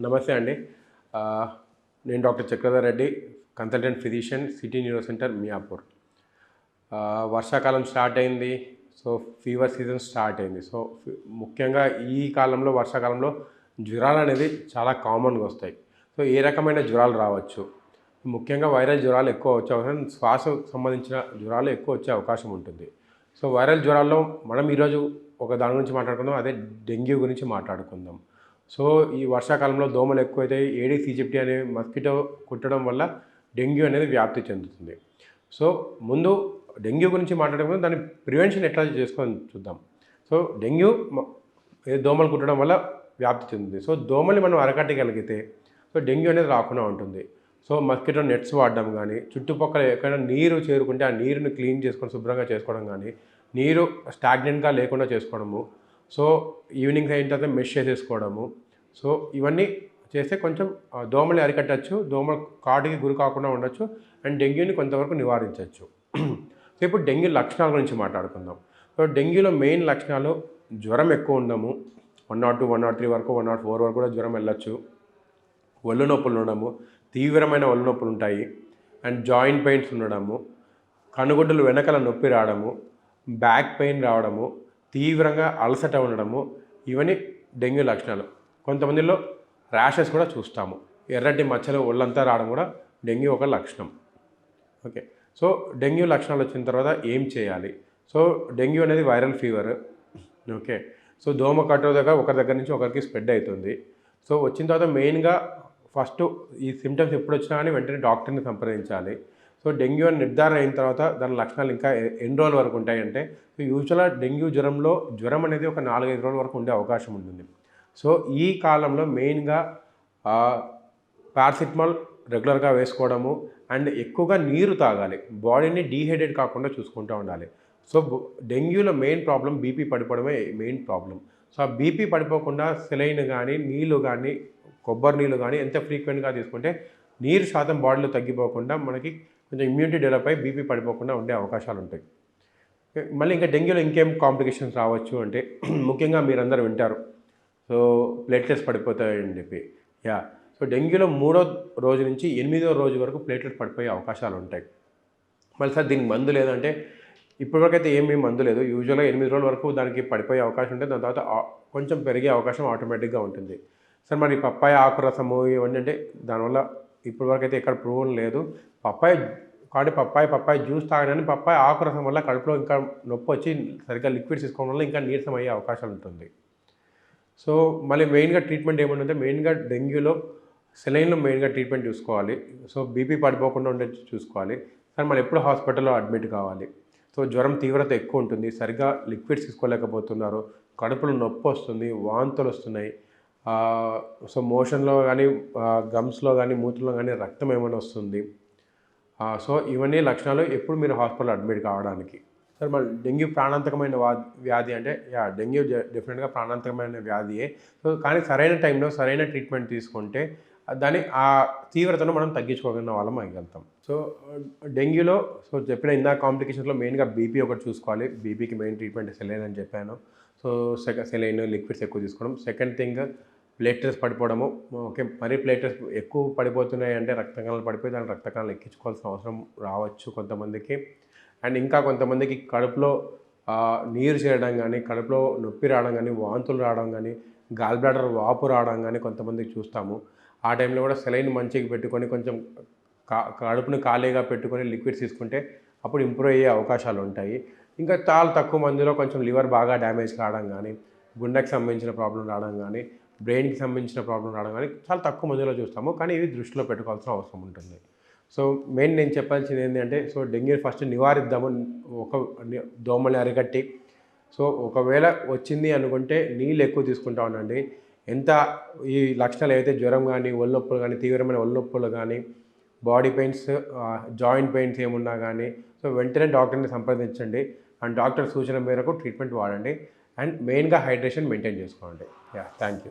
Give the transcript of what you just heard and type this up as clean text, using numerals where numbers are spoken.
నమస్తే అండి. నేను doctor Chakradhar Reddy, consultant physician, city neuro centre, Miyapur. వర్షాకాలం స్టార్ట్ అయింది. సో, ఫీవర్ సీజన్ స్టార్ట్ అయింది. సో, ముఖ్యంగా ఈ కాలంలో వర్షాకాలంలో జ్వరాలనేది చాలా కామన్‌గా వస్తాయి. సో, ఏ రకమైన జ్వరాలు రావచ్చు. ముఖ్యంగా వైరల్ జ్వరాలు ఎక్కువ వచ్చే అవకాశం, శ్వాసకు సంబంధించిన జ్వరాలు ఎక్కువ వచ్చే అవకాశం ఉంటుంది. సో, వైరల్ జ్వరాల్లో మనం ఈరోజు ఒక దాని గురించి మాట్లాడుకుందాం. అదే డెంగ్యూ గురించి మాట్లాడుకుందాం. సో, ఈ వర్షాకాలంలో దోమలు ఎక్కువైతాయి. ఏడిస్ ఈజిప్టి అనే మస్కిటో కుట్టడం వల్ల డెంగ్యూ అనేది వ్యాప్తి చెందుతుంది. సో, ముందు డెంగ్యూ గురించి మాట్లాడుకుందాం. దాని ప్రివెన్షన్ ఎట్లా చేసుకొని చూద్దాం. సో, డెంగ్యూ దోమలు కుట్టడం వల్ల వ్యాప్తి చెందుతుంది. సో, దోమల్ని మనం అరకట్టగలిగితే సో డెంగ్యూ అనేది రాకుండా ఉంటుంది. సో, మస్కిటో నెట్స్ వాడడం కానీ, చుట్టుపక్కల ఎక్కడైనా నీరు చేరుకుంటే ఆ నీరుని క్లీన్ చేసుకొని శుభ్రంగా చేసుకోవడం కానీ, నీరు స్టాగ్నెంట్గా లేకుండా చేసుకోవడము. సో, ఈవినింగ్స్ అయిన తర్వాత మెష్ చేసేసుకోవడము. సో, ఇవన్నీ చేస్తే కొంచెం దోమల్ని అరికట్టచ్చు, దోమ కాటుకి గురి కాకుండా ఉండొచ్చు అండ్ డెంగ్యూని కొంతవరకు నివారించవచ్చు. సో, ఇప్పుడు డెంగ్యూ లక్షణాల గురించి మాట్లాడుకుందాం. సో, డెంగ్యూలో మెయిన్ లక్షణాలు జ్వరం ఎక్కువ ఉండము. 102, 103 వరకు, 104 వరకు కూడా జ్వరం వెళ్ళొచ్చు. ఒళ్ళు నొప్పులు ఉండడము, తీవ్రమైన ఒళ్ళు నొప్పులు ఉంటాయి అండ్ జాయింట్ పెయిన్స్ ఉండడము, కనుగుడ్డలు వెనకల నొప్పి రావడము, బ్యాక్ పెయిన్ రావడము, తీవ్రంగా అలసట ఉండడము, ఇవన్నీ డెంగ్యూ లక్షణాలు. కొంతమందిలో ర్యాషెస్ కూడా చూస్తాము. ఎర్రటి మచ్చలు ఒళ్ళంతా రావడం కూడా డెంగ్యూ ఒక లక్షణం. ఓకే. సో, డెంగ్యూ లక్షణాలు వచ్చిన తర్వాత ఏం చేయాలి? సో, డెంగ్యూ అనేది వైరల్ ఫీవర్. ఓకే. సో, దోమ కట్టు దగ్గర ఒకరి దగ్గర నుంచి ఒకరికి స్ప్రెడ్ అవుతుంది. సో, వచ్చిన తర్వాత మెయిన్గా ఫస్ట్ ఈ సిమ్టమ్స్ ఎప్పుడు వచ్చినా కానీ వెంటనే డాక్టర్ని సంప్రదించాలి. సో, డెంగ్యూ అని నిర్ధారణ అయిన తర్వాత దాని లక్షణాలు ఇంకా ఎన్ని రోజుల వరకు ఉంటాయంటే, యూజువల్గా డెంగ్యూ జ్వరంలో జ్వరం అనేది ఒక 4-5 రోజుల వరకు ఉండే అవకాశం ఉంటుంది. సో, ఈ కాలంలో మెయిన్గా పారాసిటమాల్ రెగ్యులర్గా వేసుకోవడము అండ్ ఎక్కువగా నీరు తాగాలి. బాడీని డీహైడ్రేట్ కాకుండా చూసుకుంటూ ఉండాలి. సో, డెంగ్యూలో మెయిన్ ప్రాబ్లం బీపీ పడిపోవడమే మెయిన్ ప్రాబ్లం. సో, ఆ బీపీ పడిపోకుండా సెలైన్ కానీ, నీళ్ళు కానీ, కొబ్బరి నీళ్ళు కానీ ఎంత ఫ్రీక్వెంట్గా తీసుకుంటే నీరు శాతం బాడీలో తగ్గిపోకుండా మనకి కొంచెం ఇమ్యూనిటీ డెవలప్ అయ్యి బీపీ పడిపోకుండా ఉండే అవకాశాలు ఉంటాయి. మళ్ళీ ఇంకా డెంగ్యూలో ఇంకేం కాంప్లికేషన్స్ రావచ్చు అంటే ముఖ్యంగా మీరందరూ వింటారు. సో, ప్లేట్లెట్స్ పడిపోతాయని చెప్పి. సో, డెంగ్యూలో 3వ రోజు నుంచి 8వ రోజు వరకు ప్లేట్లెట్స్ పడిపోయే అవకాశాలు ఉంటాయి. మళ్ళీ సార్ దీనికి మందు లేదంటే ఇప్పటివరకైతే ఏమీ మందు లేదు. యూజువల్గా 8 రోజుల వరకు దానికి పడిపోయే అవకాశం ఉంటుంది. దాని తర్వాత కొంచెం పెరిగే అవకాశం ఆటోమేటిక్గా ఉంటుంది. సార్ మరి పప్పాయ ఆకు రసము ఇవన్నీ అంటే దానివల్ల ఇప్పటివరకు అయితే ఎక్కడ ప్రూవ్ లేదు. పప్పాయ జ్యూస్ తాగడానికి పప్పాయ ఆకు రసం వల్ల కడుపులో ఇంకా నొప్పి వచ్చి సరిగ్గా లిక్విడ్స్ తీసుకోవడం వల్ల ఇంకా నీరసం అయ్యే అవకాశాలు ఉంటుంది. సో, మళ్ళీ మెయిన్గా ట్రీట్మెంట్ ఏముందంటే మెయిన్గా డెంగ్యూలో సెలైన్లో మెయిన్గా ట్రీట్మెంట్ చూసుకోవాలి. సో, బీపీ పడిపోకుండా ఉండే చూసుకోవాలి. సార్ మరి ఎప్పుడు హాస్పిటల్లో అడ్మిట్ కావాలి. సో, జ్వరం తీవ్రత ఎక్కువ ఉంటుంది, సరిగ్గా లిక్విడ్స్ తీసుకోలేకపోతున్నారు, కడుపులో నొప్పి వస్తుంది, వాంతులు వస్తున్నాయి. సో, మోషన్లో కానీ, గమ్స్లో కానీ, మూత్రంలో కానీ రక్తం ఏమైనా వస్తుంది. సో, ఇవన్నీ లక్షణాలు ఎప్పుడు మీరు హాస్పిటల్లో అడ్మిట్ కావడానికి. సార్ మరి డెంగ్యూ ప్రాణాంతకమైన వ్యాధి అంటే డెంగ్యూ డెఫినెట్గా ప్రాణాంతకమైన వ్యాధియే. సో, కానీ సరైన టైంలో సరైన ట్రీట్మెంట్ తీసుకుంటే ఆ తీవ్రతను మనం తగ్గించుకోగలిగిన వాళ్ళం అయ్యగలుగుతాం. సో, డెంగ్యూలో చెప్పిన ఇందాక కాంప్లికేషన్స్లో మెయిన్గా బీపీ ఒకటి చూసుకోవాలి. బీపీకి మెయిన్ ట్రీట్మెంట్ సెలైన్ అని చెప్పాను. సో, సెలైన్ లిక్విడ్స్ ఎక్కువ తీసుకోవడం. సెకండ్ థింగ్ ప్లేట్లెట్స్ పడిపోవడము. ఓకే. మరీ ప్లేట్లెట్స్ ఎక్కువ పడిపోతున్నాయి అంటే రక్త కణాలు పడిపోయి దాని రక్త కణాలు ఎక్కించుకోవాల్సిన అవసరం రావచ్చు కొంతమందికి. అండ్ ఇంకా కొంతమందికి కడుపులో నీరు చేరడం కానీ, కడుపులో నొప్పి రావడం కానీ, వాంతులు రావడం కానీ, గాల్ బ్లాడర్ వాపు రావడం కానీ కొంతమందికి చూస్తాము. ఆ టైంలో కూడా సెలైన్ మంచిగా పెట్టుకొని కొంచెం కడుపుని ఖాళీగా పెట్టుకొని లిక్విడ్స్ తీసుకుంటే అప్పుడు ఇంప్రూవ్ అయ్యే అవకాశాలు ఉంటాయి. ఇంకా చాలా తక్కువ మందిలో కొంచెం లివర్ బాగా డ్యామేజ్ కావడం కానీ, గుండెకి సంబంధించిన ప్రాబ్లం రావడం కానీ, బ్రెయిన్కి సంబంధించిన ప్రాబ్లం రావడం కానీ చాలా తక్కువ మందిలో చూస్తాము. కానీ ఇవి దృష్టిలో పెట్టుకోవాల్సిన అవసరం ఉంటుంది. సో, మెయిన్ నేను చెప్పాల్సింది ఏంటంటే డెంగ్యూ ఫస్ట్ నివారిద్దాము. దోమల్ని అరికట్టి. సో, ఒకవేళ వచ్చింది అనుకుంటే నీళ్ళు ఎక్కువ తీసుకుంటా ఉండండి. ఈ లక్షణాలు ఏవైతే జ్వరం కానీ, ఒళ్ళు నొప్పులు కానీ, తీవ్రమైన ఒళ్ళు నొప్పులు కానీ, బాడీ పెయిన్స్, జాయింట్ పెయిన్స్ ఏమున్నా కానీ సో వెంటనే డాక్టర్ని సంప్రదించండి అండ్ డాక్టర్ సూచన మేరకు ట్రీట్మెంట్ వాడండి అండ్ మెయిన్గా హైడ్రేషన్ మెయింటైన్ చేసుకోండి. Thank you.